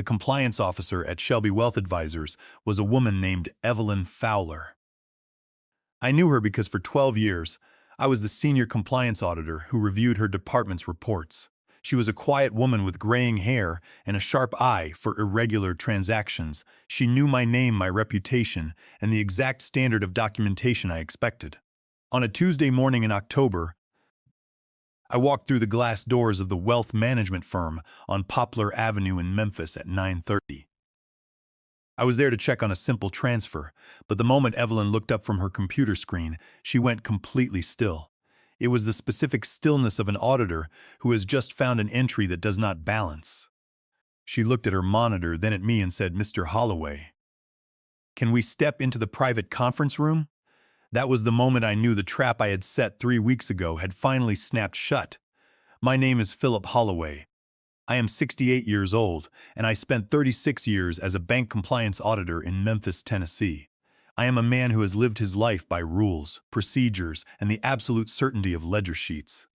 The compliance officer at Shelby Wealth Advisors was a woman named Evelyn Fowler. I knew her because for 12 years, I was the senior compliance auditor who reviewed her department's reports. She was a quiet woman with graying hair and a sharp eye for irregular transactions. She knew my name, my reputation, and the exact standard of documentation I expected. On a Tuesday morning in October, I walked through the glass doors of the wealth management firm on Poplar Avenue in Memphis at 9:30. I was there to check on a simple transfer, but the moment Evelyn looked up from her computer screen, she went completely still. It was the specific stillness of an auditor who has just found an entry that does not balance. She looked at her monitor, then at me and said, "Mr. Holloway, can we step into the private conference room?" That was the moment I knew the trap I had set 3 weeks ago had finally snapped shut. My name is Philip Holloway. I am 68 years old, and I spent 36 years as a bank compliance auditor in Memphis, Tennessee. I am a man who has lived his life by rules, procedures, and the absolute certainty of ledger sheets.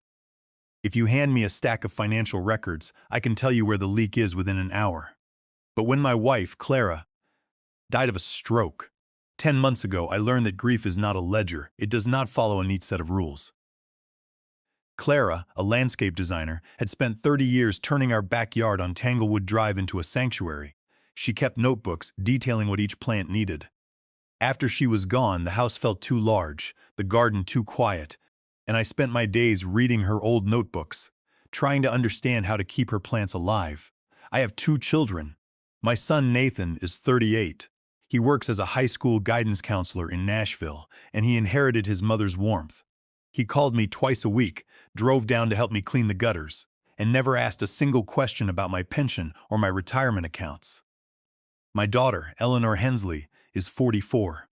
If you hand me a stack of financial records, I can tell you where the leak is within an hour. But when my wife, Clara, died of a stroke 10 months ago, I learned that grief is not a ledger. It does not follow a neat set of rules. Clara, a landscape designer, had spent 30 years turning our backyard on Tanglewood Drive into a sanctuary. She kept notebooks detailing what each plant needed. After she was gone, the house felt too large, the garden too quiet, and I spent my days reading her old notebooks, trying to understand how to keep her plants alive. I have 2 children. My son Nathan is 38. He works as a high school guidance counselor in Nashville, and he inherited his mother's warmth. He called me twice a week, drove down to help me clean the gutters, and never asked a single question about my pension or my retirement accounts. My daughter, Eleanor Hensley, is 44.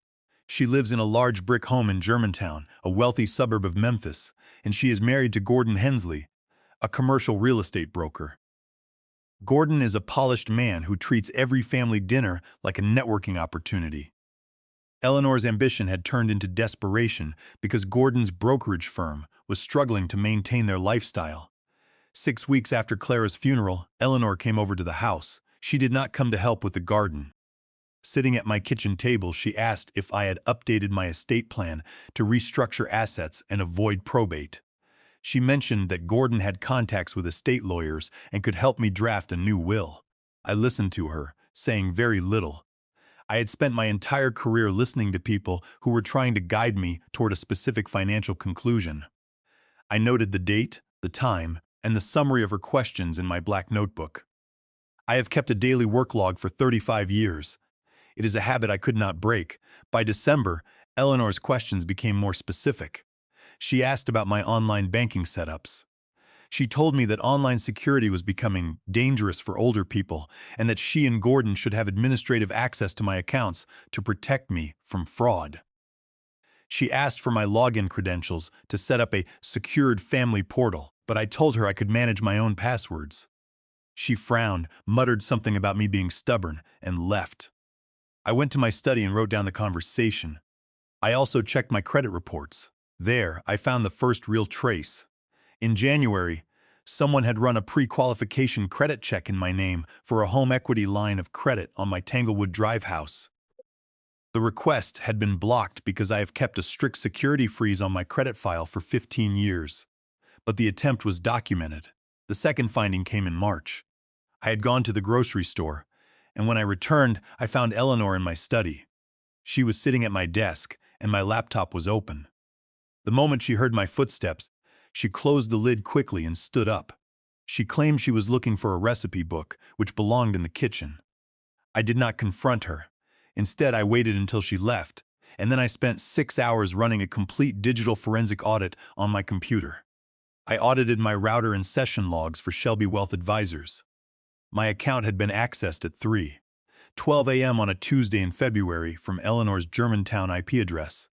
She lives in a large brick home in Germantown, a wealthy suburb of Memphis, and she is married to Gordon Hensley, a commercial real estate broker. Gordon is a polished man who treats every family dinner like a networking opportunity. Eleanor's ambition had turned into desperation because Gordon's brokerage firm was struggling to maintain their lifestyle. 6 weeks after Clara's funeral, Eleanor came over to the house. She did not come to help with the garden. Sitting at my kitchen table, she asked if I had updated my estate plan to restructure assets and avoid probate. She mentioned that Gordon had contacts with estate lawyers and could help me draft a new will. I listened to her, saying very little. I had spent my entire career listening to people who were trying to guide me toward a specific financial conclusion. I noted the date, the time, and the summary of her questions in my black notebook. I have kept a daily work log for 35 years. It is a habit I could not break. By December, Eleanor's questions became more specific. She asked about my online banking setups. She told me that online security was becoming dangerous for older people and that she and Gordon should have administrative access to my accounts to protect me from fraud. She asked for my login credentials to set up a secured family portal, but I told her I could manage my own passwords. She frowned, muttered something about me being stubborn, and left. I went to my study and wrote down the conversation. I also checked my credit reports. There, I found the first real trace. In January, someone had run a pre-qualification credit check in my name for a home equity line of credit on my Tanglewood Drive house. The request had been blocked because I have kept a strict security freeze on my credit file for 15 years. But the attempt was documented. The second finding came in March. I had gone to the grocery store, and when I returned, I found Eleanor in my study. She was sitting at my desk, and my laptop was open. The moment she heard my footsteps, she closed the lid quickly and stood up. She claimed she was looking for a recipe book, which belonged in the kitchen. I did not confront her. Instead, I waited until she left, and then I spent 6 hours running a complete digital forensic audit on my computer. I audited my router and session logs for Shelby Wealth Advisors. My account had been accessed at 3:12 a.m. on a Tuesday in February from Eleanor's Germantown IP address.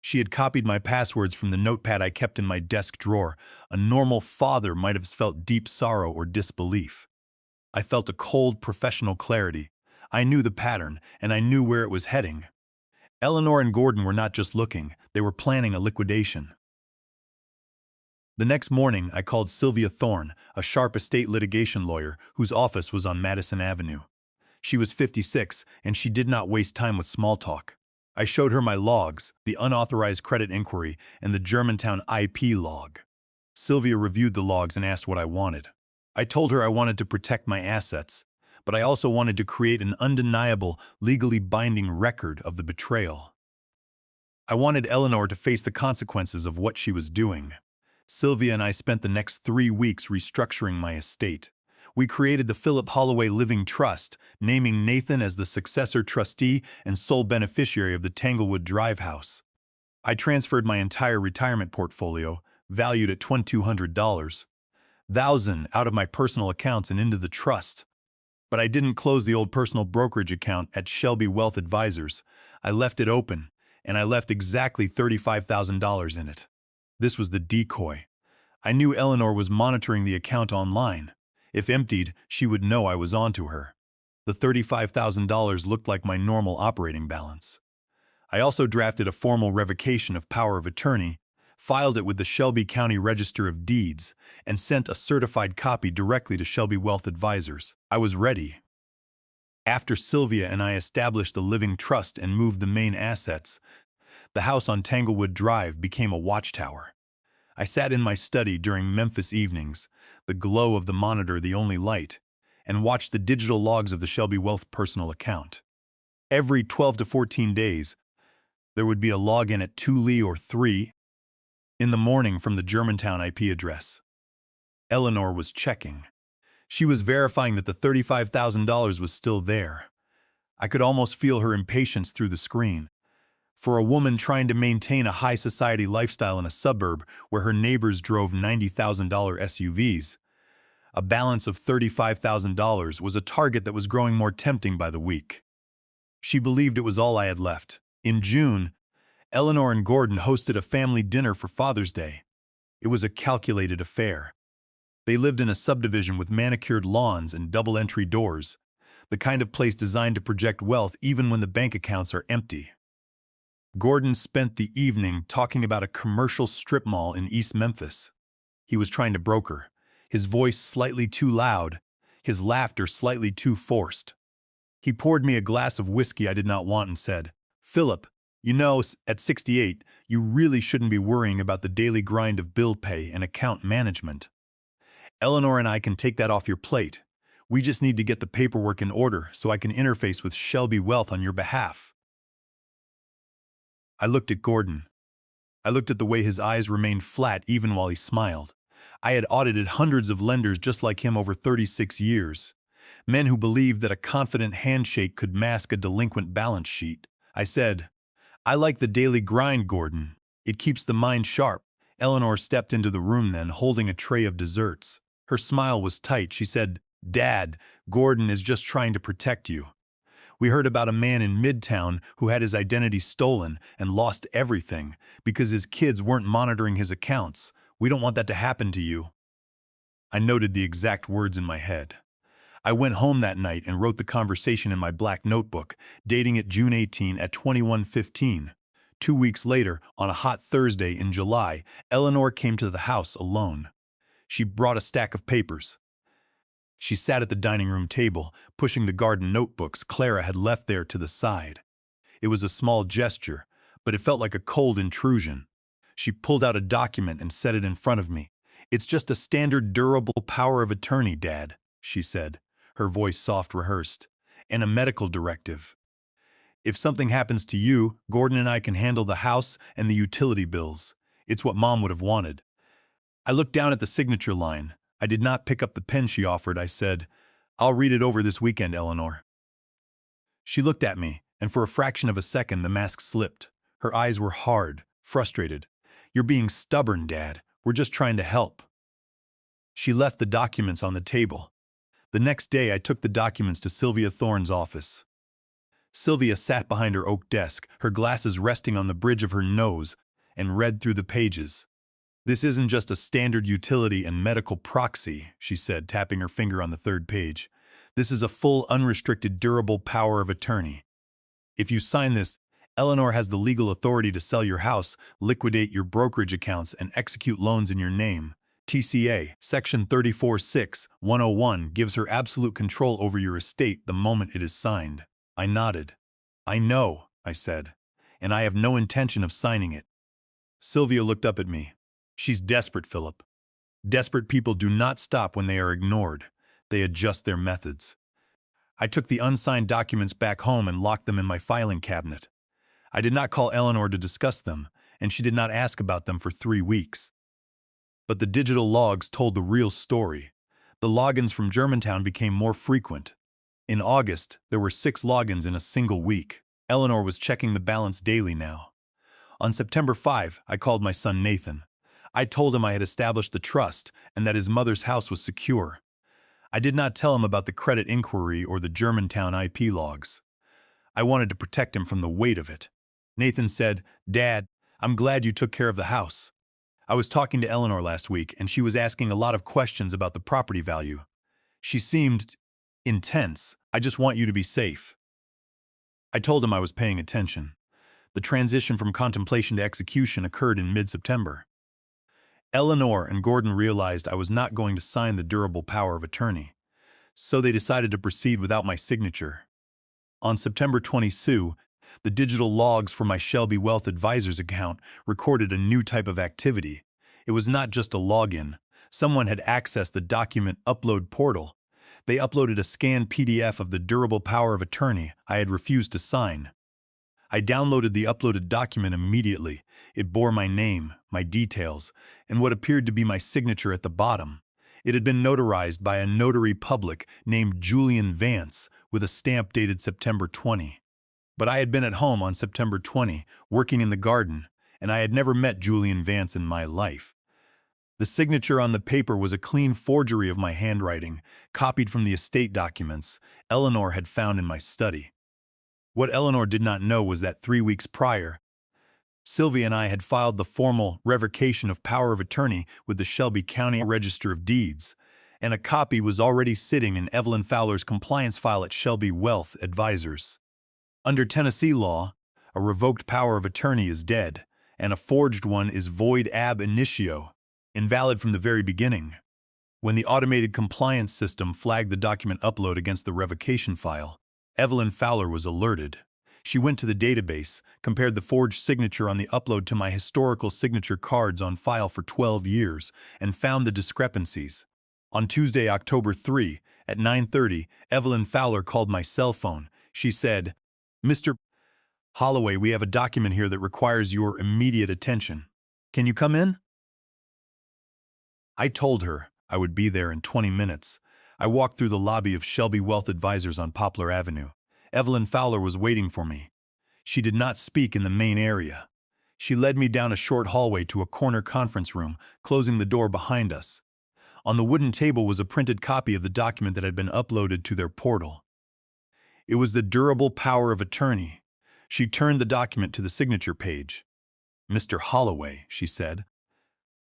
She had copied my passwords from the notepad I kept in my desk drawer. A normal father might have felt deep sorrow or disbelief. I felt a cold, professional clarity. I knew the pattern, and I knew where it was heading. Eleanor and Gordon were not just looking, they were planning a liquidation. The next morning, I called Sylvia Thorne, a sharp estate litigation lawyer whose office was on Madison Avenue. She was 56, and she did not waste time with small talk. I showed her my logs, the unauthorized credit inquiry, and the Germantown IP log. Sylvia reviewed the logs and asked what I wanted. I told her I wanted to protect my assets, but I also wanted to create an undeniable, legally binding record of the betrayal. I wanted Eleanor to face the consequences of what she was doing. Sylvia and I spent the next 3 weeks restructuring my estate. We created the Philip Holloway Living Trust, naming Nathan as the successor trustee and sole beneficiary of the Tanglewood Drive house. I transferred my entire retirement portfolio, valued at $2,200, out of my personal accounts and into the trust. But I didn't close the old personal brokerage account at Shelby Wealth Advisors. I left it open, and I left exactly $35,000 in it. This was the decoy. I knew Eleanor was monitoring the account online. If emptied, she would know I was onto her. The $35,000 looked like my normal operating balance. I also drafted a formal revocation of power of attorney, filed it with the Shelby County Register of Deeds, and sent a certified copy directly to Shelby Wealth Advisors. I was ready. After Sylvia and I established the living trust and moved the main assets, the house on Tanglewood Drive became a watchtower. I sat in my study during Memphis evenings, the glow of the monitor the only light, and watched the digital logs of the Shelby Wealth personal account. Every 12 to 14 days, there would be a login at 2 Lee or 3 in the morning from the Germantown IP address. Eleanor was checking. She was verifying that the $35,000 was still there. I could almost feel her impatience through the screen. For a woman trying to maintain a high society lifestyle in a suburb where her neighbors drove $90,000 SUVs, a balance of $35,000 was a target that was growing more tempting by the week. She believed it was all I had left. In June, Eleanor and Gordon hosted a family dinner for Father's Day. It was a calculated affair. They lived in a subdivision with manicured lawns and double-entry doors, the kind of place designed to project wealth even when the bank accounts are empty. Gordon spent the evening talking about a commercial strip mall in East Memphis. He was trying to broker, his voice slightly too loud, his laughter slightly too forced. He poured me a glass of whiskey I did not want and said, "Philip, you know, at 68, you really shouldn't be worrying about the daily grind of bill pay and account management. Eleanor and I can take that off your plate. We just need to get the paperwork in order so I can interface with Shelby Wealth on your behalf." I looked at Gordon. I looked at the way his eyes remained flat even while he smiled. I had audited hundreds of lenders just like him over 36 years. Men who believed that a confident handshake could mask a delinquent balance sheet. I said, "I like the daily grind, Gordon. It keeps the mind sharp." Eleanor stepped into the room then, holding a tray of desserts. Her smile was tight. She said, "Dad, Gordon is just trying to protect you. We heard about a man in Midtown who had his identity stolen and lost everything because his kids weren't monitoring his accounts. We don't want that to happen to you." I noted the exact words in my head. I went home that night and wrote the conversation in my black notebook, dating it June 18 at 21:15. 2 weeks later, on a hot Thursday in July, Eleanor came to the house alone. She brought a stack of papers. She sat at the dining room table, pushing the garden notebooks Clara had left there to the side. It was a small gesture, but it felt like a cold intrusion. She pulled out a document and set it in front of me. "It's just a standard durable power of attorney, Dad," she said, her voice soft rehearsed, "and a medical directive. If something happens to you, Gordon and I can handle the house and the utility bills. It's what Mom would have wanted." I looked down at the signature line. I did not pick up the pen she offered. I said, "I'll read it over this weekend, Eleanor." She looked at me, and for a fraction of a second the mask slipped. Her eyes were hard, frustrated. "You're being stubborn, Dad. We're just trying to help." She left the documents on the table. The next day I took the documents to Sylvia Thorne's office. Sylvia sat behind her oak desk, her glasses resting on the bridge of her nose, and read through the pages. "This isn't just a standard utility and medical proxy," she said, tapping her finger on the third page. "This is a full, unrestricted, durable power of attorney. If you sign this, Eleanor has the legal authority to sell your house, liquidate your brokerage accounts, and execute loans in your name. TCA, Section 34.6.101 gives her absolute control over your estate the moment it is signed. I nodded. I know, I said, and I have no intention of signing it. Sylvia looked up at me. She's desperate, Philip. Desperate people do not stop when they are ignored. They adjust their methods. I took the unsigned documents back home and locked them in my filing cabinet. I did not call Eleanor to discuss them, and she did not ask about them for 3 weeks. But the digital logs told the real story. The logins from Germantown became more frequent. In August, there were 6 logins in a single week. Eleanor was checking the balance daily now. On September 5, I called my son Nathan. I told him I had established the trust and that his mother's house was secure. I did not tell him about the credit inquiry or the Germantown IP logs. I wanted to protect him from the weight of it. Nathan said, "Dad, I'm glad you took care of the house. I was talking to Eleanor last week, and she was asking a lot of questions about the property value. She seemed intense. I just want you to be safe." I told him I was paying attention. The transition from contemplation to execution occurred in mid-September. Eleanor and Gordon realized I was not going to sign the durable power of attorney, so they decided to proceed without my signature. On September 22, the digital logs for my Shelby Wealth Advisors account recorded a new type of activity. It was not just a login. Someone had accessed the document upload portal. They uploaded a scanned PDF of the durable power of attorney I had refused to sign. I downloaded the uploaded document immediately. It bore my name, my details, and what appeared to be my signature at the bottom. It had been notarized by a notary public named Julian Vance with a stamp dated September 20. But I had been at home on September 20, working in the garden, and I had never met Julian Vance in my life. The signature on the paper was a clean forgery of my handwriting, copied from the estate documents Eleanor had found in my study. What Eleanor did not know was that 3 weeks prior, Sylvia and I had filed the formal revocation of power of attorney with the Shelby County Register of Deeds, and a copy was already sitting in Evelyn Fowler's compliance file at Shelby Wealth Advisors. Under Tennessee law, a revoked power of attorney is dead, and a forged one is void ab initio, invalid from the very beginning. When the automated compliance system flagged the document upload against the revocation file, Evelyn Fowler was alerted. She went to the database, compared the forged signature on the upload to my historical signature cards on file for 12 years, and found the discrepancies. On Tuesday, October 3, at 9:30, Evelyn Fowler called my cell phone. She said, "Mr. Holloway, we have a document here that requires your immediate attention. Can you come in?" I told her I would be there in 20 minutes. I walked through the lobby of Shelby Wealth Advisors on Poplar Avenue. Evelyn Fowler was waiting for me. She did not speak in the main area. She led me down a short hallway to a corner conference room, closing the door behind us. On the wooden table was a printed copy of the document that had been uploaded to their portal. It was the durable power of attorney. She turned the document to the signature page. "Mr. Holloway," she said,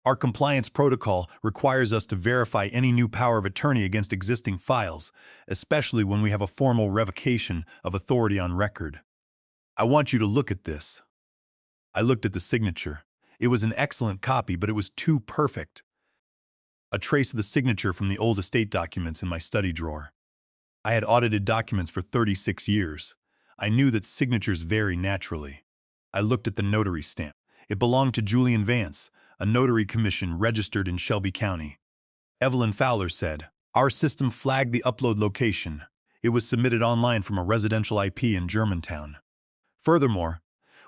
"our compliance protocol requires us to verify any new power of attorney against existing files, especially when we have a formal revocation of authority on record. I want you to look at this." I looked at the signature. It was an excellent copy, but it was too perfect. A trace of the signature from the old estate documents in my study drawer. I had audited documents for 36 years. I knew that signatures vary naturally. I looked at the notary stamp. It belonged to Julian Vance, a notary commission registered in Shelby County. Evelyn Fowler said, "Our system flagged the upload location. It was submitted online from a residential IP in Germantown. Furthermore,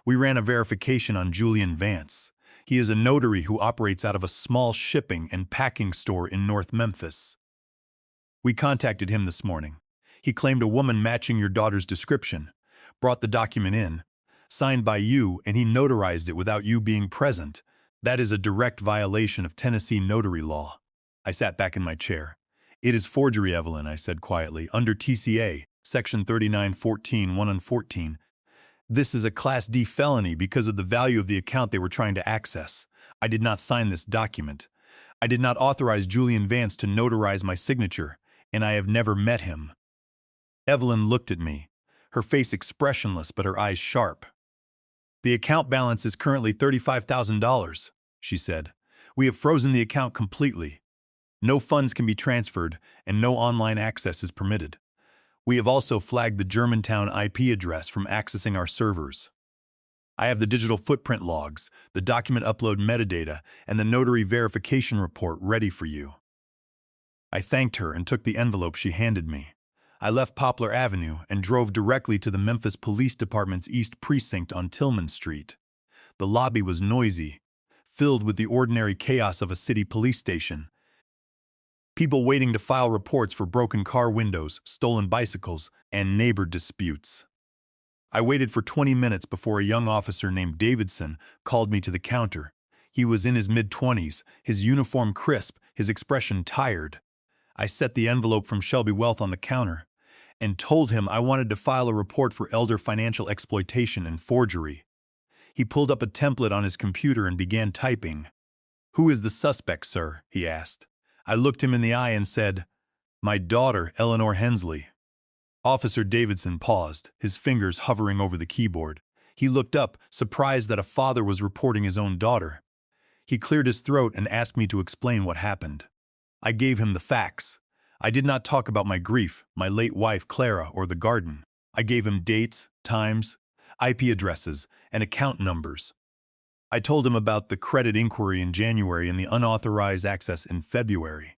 we ran a verification on Julian Vance. He is a notary who operates out of a small shipping and packing store in North Memphis. We contacted him this morning. He claimed a woman matching your daughter's description, brought the document in, signed by you, and he notarized it without you being present. That is a direct violation of Tennessee notary law." I sat back in my chair. "It is forgery, Evelyn," I said quietly, "under TCA, Section 39.14.1 and 14. This is a Class D felony because of the value of the account they were trying to access. I did not sign this document. I did not authorize Julian Vance to notarize my signature, and I have never met him." Evelyn looked at me, her face expressionless but her eyes sharp. The account balance is currently $35,000, she said. We have frozen the account completely. No funds can be transferred, and no online access is permitted. We have also flagged the Germantown IP address from accessing our servers. I have the digital footprint logs, the document upload metadata, and the notary verification report ready for you. I thanked her and took the envelope she handed me. I left Poplar Avenue and drove directly to the Memphis Police Department's East Precinct on Tillman Street. The lobby was noisy, filled with the ordinary chaos of a city police station. People waiting to file reports for broken car windows, stolen bicycles, and neighbor disputes. I waited for 20 minutes before a young officer named Davidson called me to the counter. He was in his mid-20s, his uniform crisp, his expression tired. I set the envelope from Shelby Wealth on the counter and told him I wanted to file a report for elder financial exploitation and forgery. He pulled up a template on his computer and began typing. "Who is the suspect, sir?" he asked. I looked him in the eye and said, "My daughter, Eleanor Hensley." Officer Davidson paused, his fingers hovering over the keyboard. He looked up, surprised that a father was reporting his own daughter. He cleared his throat and asked me to explain what happened. I gave him the facts. I did not talk about my grief, my late wife Clara, or the garden. I gave him dates, times, IP addresses, and account numbers. I told him about the credit inquiry in January and the unauthorized access in February.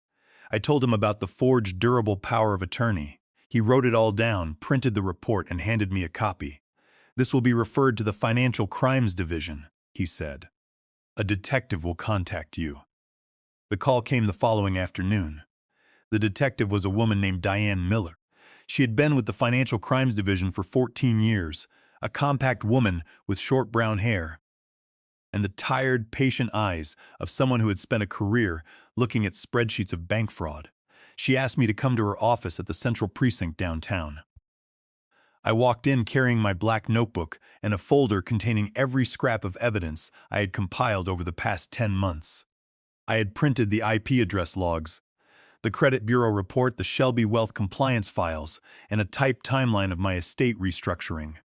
I told him about the forged durable power of attorney. He wrote it all down, printed the report, and handed me a copy. "This will be referred to the Financial Crimes Division," he said. "A detective will contact you." The call came the following afternoon. The detective was a woman named Diane Miller. She had been with the Financial Crimes Division for 14 years, a compact woman with short brown hair and the tired, patient eyes of someone who had spent a career looking at spreadsheets of bank fraud. She asked me to come to her office at the Central Precinct downtown. I walked in carrying my black notebook and a folder containing every scrap of evidence I had compiled over the past 10 months. I had printed the IP address logs, the credit bureau report, the Shelby Wealth compliance files, and a typed timeline of my estate restructuring.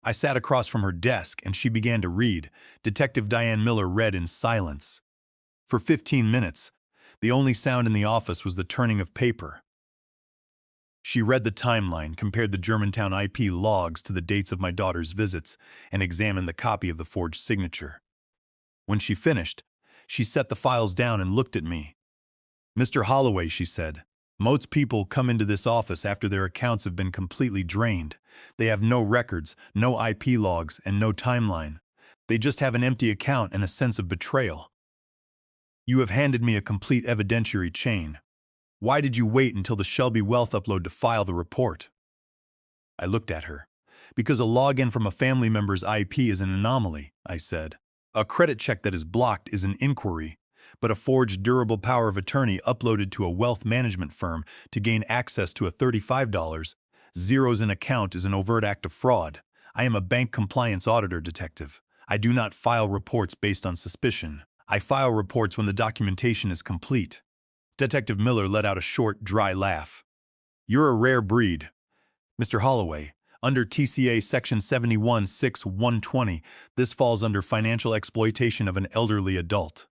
I sat across from her desk and she began to read. Detective Diane Miller read in silence. For 15 minutes, the only sound in the office was the turning of paper. She read the timeline, compared the Germantown IP logs to the dates of my daughter's visits, and examined the copy of the forged signature. When she finished, she set the files down and looked at me. "Mr. Holloway," she said, "most people come into this office after their accounts have been completely drained. They have no records, no IP logs, and no timeline. They just have an empty account and a sense of betrayal. You have handed me a complete evidentiary chain. Why did you wait until the Shelby Wealth upload to file the report?" I looked at her. "Because a login from a family member's IP is an anomaly," I said. "A credit check that is blocked is an inquiry, but a forged durable power of attorney uploaded to a wealth management firm to gain access to a $35 zeros in account is an overt act of fraud. I am a bank compliance auditor, detective. I do not file reports based on suspicion. I file reports when the documentation is complete." Detective Miller let out a short, dry laugh. "You're a rare breed, Mr. Holloway. Under TCA Section 71-6-120, this falls under financial exploitation of an elderly adult.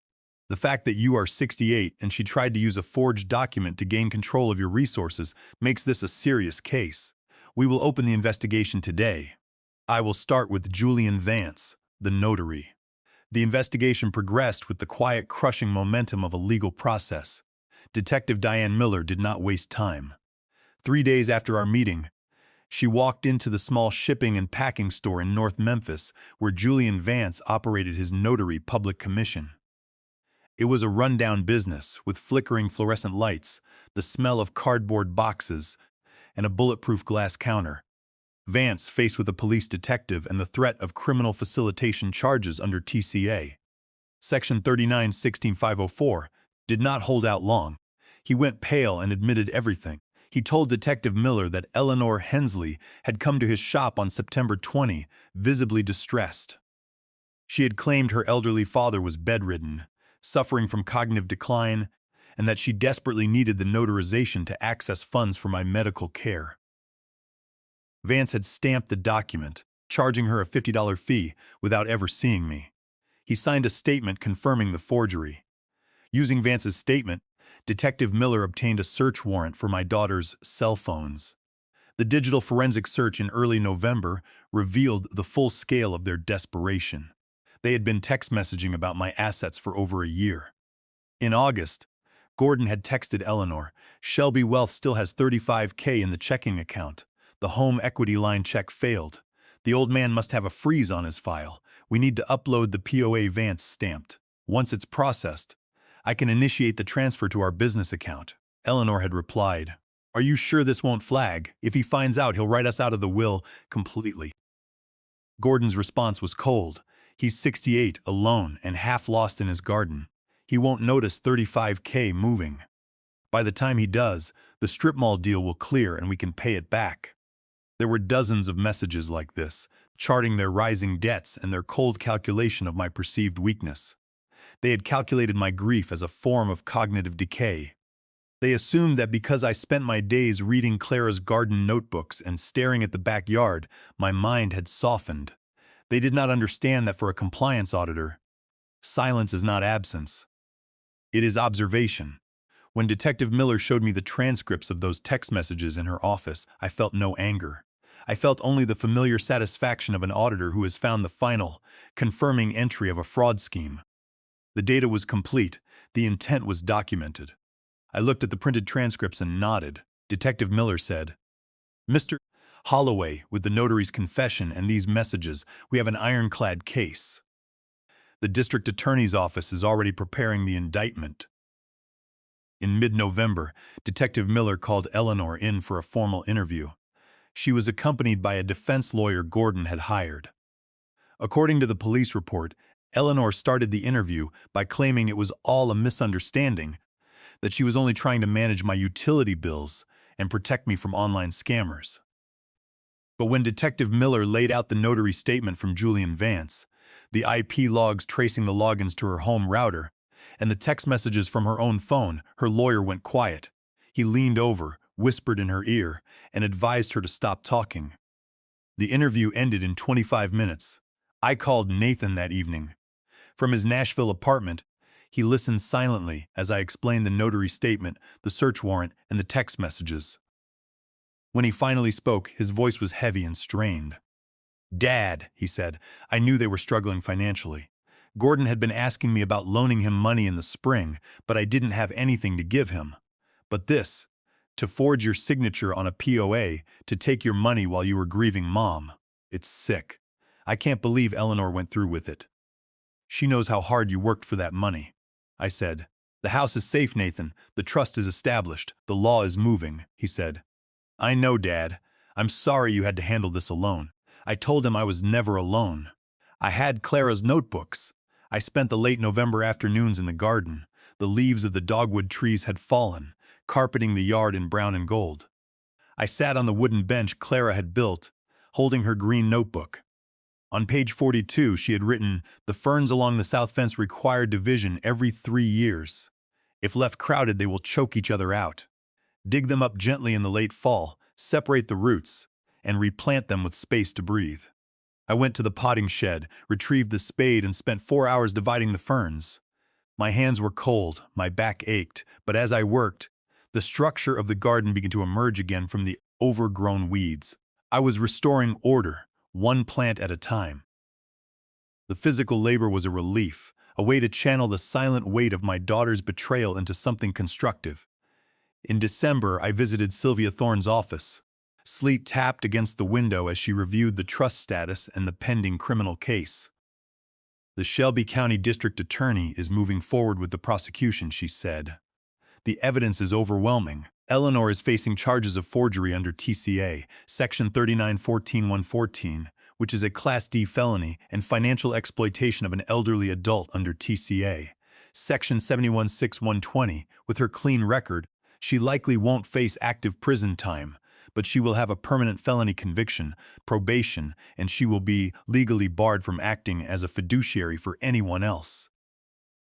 The fact that you are 68 and she tried to use a forged document to gain control of your resources makes this a serious case. We will open the investigation today. I will start with Julian Vance, the notary." The investigation progressed with the quiet, crushing momentum of a legal process. Detective Diane Miller did not waste time. 3 days after our meeting, she walked into the small shipping and packing store in North Memphis where Julian Vance operated his notary public commission. It was a rundown business with flickering fluorescent lights, the smell of cardboard boxes, and a bulletproof glass counter. Vance, faced with a police detective and the threat of criminal facilitation charges under TCA Section 39-16504, did not hold out long. He went pale and admitted everything. He told Detective Miller that Eleanor Hensley had come to his shop on September 20, visibly distressed. She had claimed her elderly father was bedridden, suffering from cognitive decline, and that she desperately needed the notarization to access funds for my medical care. Vance had stamped the document, charging her a $50 fee without ever seeing me. He signed a statement confirming the forgery. Using Vance's statement, Detective Miller obtained a search warrant for my daughter's cell phones. The digital forensic search in early November revealed the full scale of their desperation. They had been text messaging about my assets for over a year. In August, Gordon had texted Eleanor, "Shelby Wealth still has $35K in the checking account. The home equity line check failed. The old man must have a freeze on his file. We need to upload the POA Vance stamped. Once it's processed, I can initiate the transfer to our business account." Eleanor had replied, "Are you sure this won't flag? If he finds out, he'll write us out of the will completely." Gordon's response was cold. He's 68, alone, and half lost in his garden. He won't notice $35K moving. By the time he does, the strip mall deal will clear and we can pay it back. There were dozens of messages like this, charting their rising debts and their cold calculation of my perceived weakness. They had calculated my grief as a form of cognitive decay. They assumed that because I spent my days reading Clara's garden notebooks and staring at the backyard, my mind had softened. They did not understand that for a compliance auditor, silence is not absence. It is observation. When Detective Miller showed me the transcripts of those text messages in her office, I felt no anger. I felt only the familiar satisfaction of an auditor who has found the final, confirming entry of a fraud scheme. The data was complete. The intent was documented. I looked at the printed transcripts and nodded. Detective Miller said, "Mr. Holloway, with the notary's confession and these messages, we have an ironclad case. The district attorney's office is already preparing the indictment." In mid-November, Detective Miller called Eleanor in for a formal interview. She was accompanied by a defense lawyer Gordon had hired. According to the police report, Eleanor started the interview by claiming it was all a misunderstanding, that she was only trying to manage my utility bills and protect me from online scammers. But when Detective Miller laid out the notary statement from Julian Vance, the IP logs tracing the logins to her home router, and the text messages from her own phone, her lawyer went quiet. He leaned over, whispered in her ear, and advised her to stop talking. The interview ended in 25 minutes. I called Nathan that evening. From his Nashville apartment, he listened silently as I explained the notary statement, the search warrant, and the text messages. When he finally spoke, his voice was heavy and strained. "Dad," he said, "I knew they were struggling financially. Gordon had been asking me about loaning him money in the spring, but I didn't have anything to give him. But this, to forge your signature on a POA, to take your money while you were grieving Mom, it's sick. I can't believe Eleanor went through with it. She knows how hard you worked for that money." I said, "The house is safe, Nathan. The trust is established. The law is moving," he said. "I know, Dad. I'm sorry you had to handle this alone." I told him I was never alone. I had Clara's notebooks. I spent the late November afternoons in the garden. The leaves of the dogwood trees had fallen, carpeting the yard in brown and gold. I sat on the wooden bench Clara had built, holding her green notebook. On page 42, she had written, "The ferns along the south fence require division every 3 years. If left crowded, they will choke each other out. Dig them up gently in the late fall, separate the roots, and replant them with space to breathe." I went to the potting shed, retrieved the spade, and spent 4 hours dividing the ferns. My hands were cold, my back ached, but as I worked, the structure of the garden began to emerge again from the overgrown weeds. I was restoring order, one plant at a time. The physical labor was a relief, a way to channel the silent weight of my daughter's betrayal into something constructive. In December, I visited Sylvia Thorne's office. Sleet tapped against the window as she reviewed the trust status and the pending criminal case. "The Shelby County District Attorney is moving forward with the prosecution," she said. "The evidence is overwhelming. Eleanor is facing charges of forgery under TCA, Section 39-14-114, which is a Class D felony, and financial exploitation of an elderly adult under TCA, Section 71-6-120. With her clean record, she likely won't face active prison time, but she will have a permanent felony conviction, probation, and she will be legally barred from acting as a fiduciary for anyone else.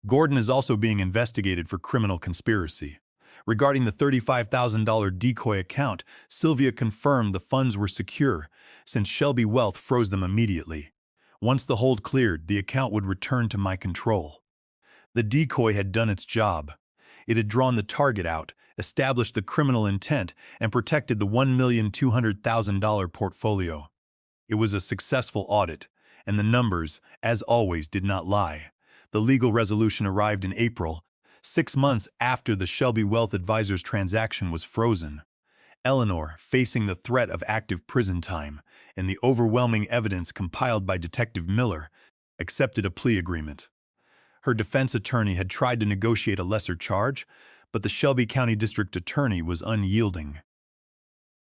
Gordon is also being investigated for criminal conspiracy. Regarding the $35,000 decoy account, Sylvia confirmed the funds were secure, since Shelby Wealth froze them immediately. Once the hold cleared, the account would return to my control. The decoy had done its job. It had drawn the target out, established the criminal intent, and protected the $1,200,000 portfolio. It was a successful audit, and the numbers, as always, did not lie. The legal resolution arrived in April, 6 months after the Shelby Wealth Advisors transaction was frozen. Eleanor, facing the threat of active prison time and the overwhelming evidence compiled by Detective Miller, accepted a plea agreement. Her defense attorney had tried to negotiate a lesser charge, but the Shelby County District Attorney was unyielding.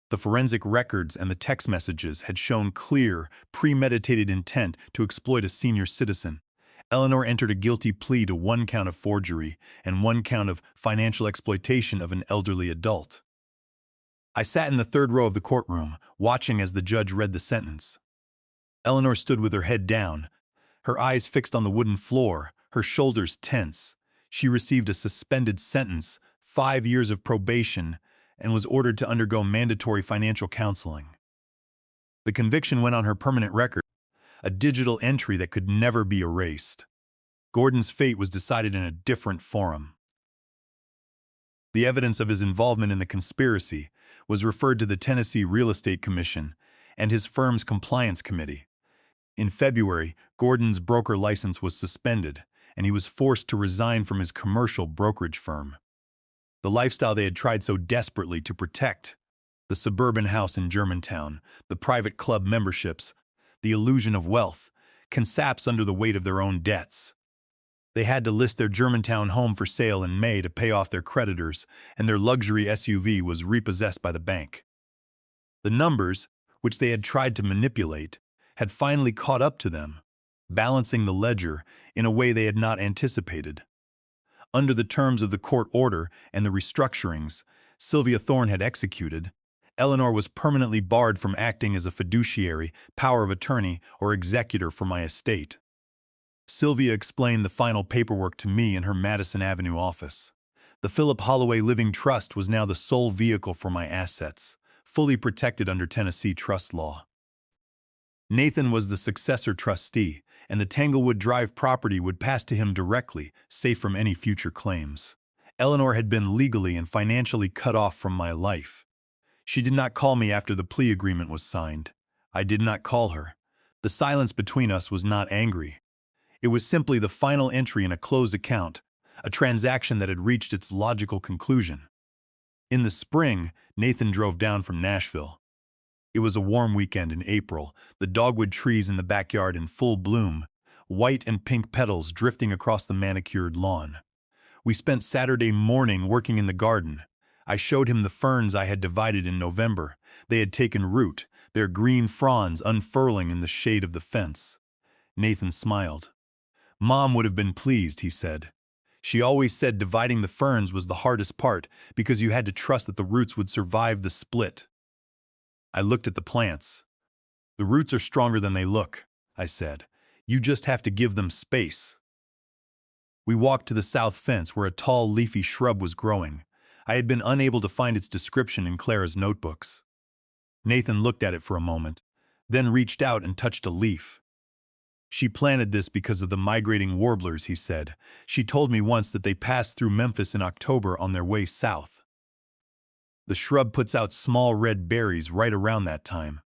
The forensic records and the text messages had shown clear, premeditated intent to exploit a senior citizen. Eleanor entered a guilty plea to 1 count of forgery and 1 count of financial exploitation of an elderly adult. I sat in the third row of the courtroom, watching as the judge read the sentence. Eleanor stood with her head down, her eyes fixed on the wooden floor, her shoulders tense. She received a suspended sentence, 5 years of probation, and was ordered to undergo mandatory financial counseling. The conviction went on her permanent record, a digital entry that could never be erased. Gordon's fate was decided in a different forum. The evidence of his involvement in the conspiracy was referred to the Tennessee Real Estate Commission and his firm's compliance committee. In February, Gordon's broker license was suspended, and he was forced to resign from his commercial brokerage firm. The lifestyle they had tried so desperately to protect, the suburban house in Germantown, the private club memberships, the illusion of wealth, collapsed under the weight of their own debts. They had to list their Germantown home for sale in May to pay off their creditors, and their luxury SUV was repossessed by the bank. The numbers, which they had tried to manipulate, had finally caught up to them, balancing the ledger in a way they had not anticipated. Under the terms of the court order and the restructurings Sylvia Thorne had executed, Eleanor was permanently barred from acting as a fiduciary, power of attorney, or executor for my estate. Sylvia explained the final paperwork to me in her Madison Avenue office. The Philip Holloway Living Trust was now the sole vehicle for my assets, fully protected under Tennessee trust law. Nathan was the successor trustee, and the Tanglewood Drive property would pass to him directly, safe from any future claims. Eleanor had been legally and financially cut off from my life. She did not call me after the plea agreement was signed. I did not call her. The silence between us was not angry. It was simply the final entry in a closed account, a transaction that had reached its logical conclusion. In the spring, Nathan drove down from Nashville. It was a warm weekend in April, the dogwood trees in the backyard in full bloom, white and pink petals drifting across the manicured lawn. We spent Saturday morning working in the garden. I showed him the ferns I had divided in November. They had taken root, their green fronds unfurling in the shade of the fence. Nathan smiled. "Mom would have been pleased," he said. "She always said dividing the ferns was the hardest part because you had to trust that the roots would survive the split." I looked at the plants. "The roots are stronger than they look," I said. "You just have to give them space." We walked to the south fence where a tall, leafy shrub was growing. I had been unable to find its description in Clara's notebooks. Nathan looked at it for a moment, then reached out and touched a leaf. "She planted this because of the migrating warblers," he said. "She told me once that they passed through Memphis in October on their way south. The shrub puts out small red berries right around that time.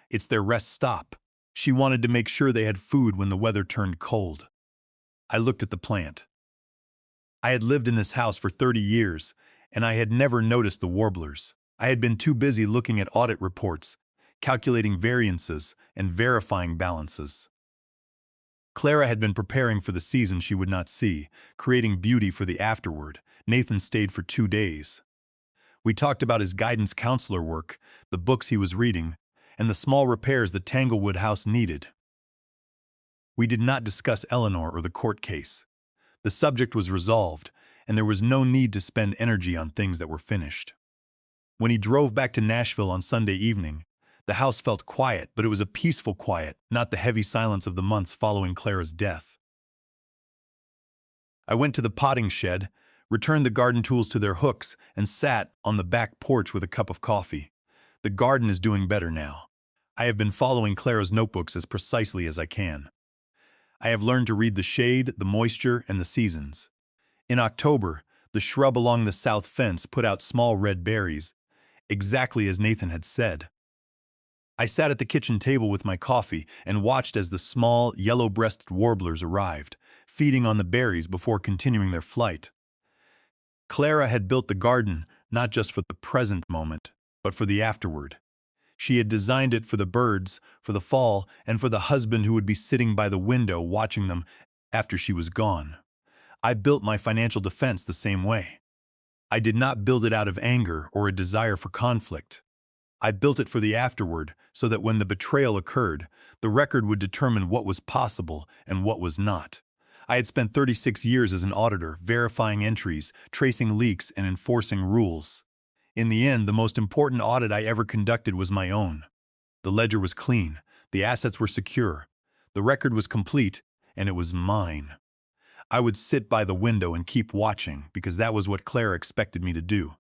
It's their rest stop. She wanted to make sure they had food when the weather turned cold." I looked at the plant. I had lived in this house for 30 years, and I had never noticed the warblers. I had been too busy looking at audit reports, calculating variances, and verifying balances. Clara had been preparing for the season she would not see, creating beauty for the afterward. Nathan stayed for 2 days. We talked about his guidance counselor work, the books he was reading, and the small repairs the Tanglewood house needed. We did not discuss Eleanor or the court case. The subject was resolved, and there was no need to spend energy on things that were finished. When he drove back to Nashville on Sunday evening, the house felt quiet, but it was a peaceful quiet, not the heavy silence of the months following Clara's death. I went to the potting shed, returned the garden tools to their hooks, and sat on the back porch with a cup of coffee. The garden is doing better now. I have been following Clara's notebooks as precisely as I can. I have learned to read the shade, the moisture, and the seasons. In October, the shrub along the south fence put out small red berries, exactly as Nathan had said. I sat at the kitchen table with my coffee and watched as the small, yellow-breasted warblers arrived, feeding on the berries before continuing their flight. Clara had built the garden not just for the present moment, but for the afterward. She had designed it for the birds, for the fall, and for the husband who would be sitting by the window watching them after she was gone. I built my financial defense the same way. I did not build it out of anger or a desire for conflict. I built it for the afterward, so that when the betrayal occurred, the record would determine what was possible and what was not. I had spent 36 years as an auditor, verifying entries, tracing leaks, and enforcing rules. In the end, the most important audit I ever conducted was my own. The ledger was clean, the assets were secure, the record was complete, and it was mine. I would sit by the window and keep watching because that was what Clara expected me to do.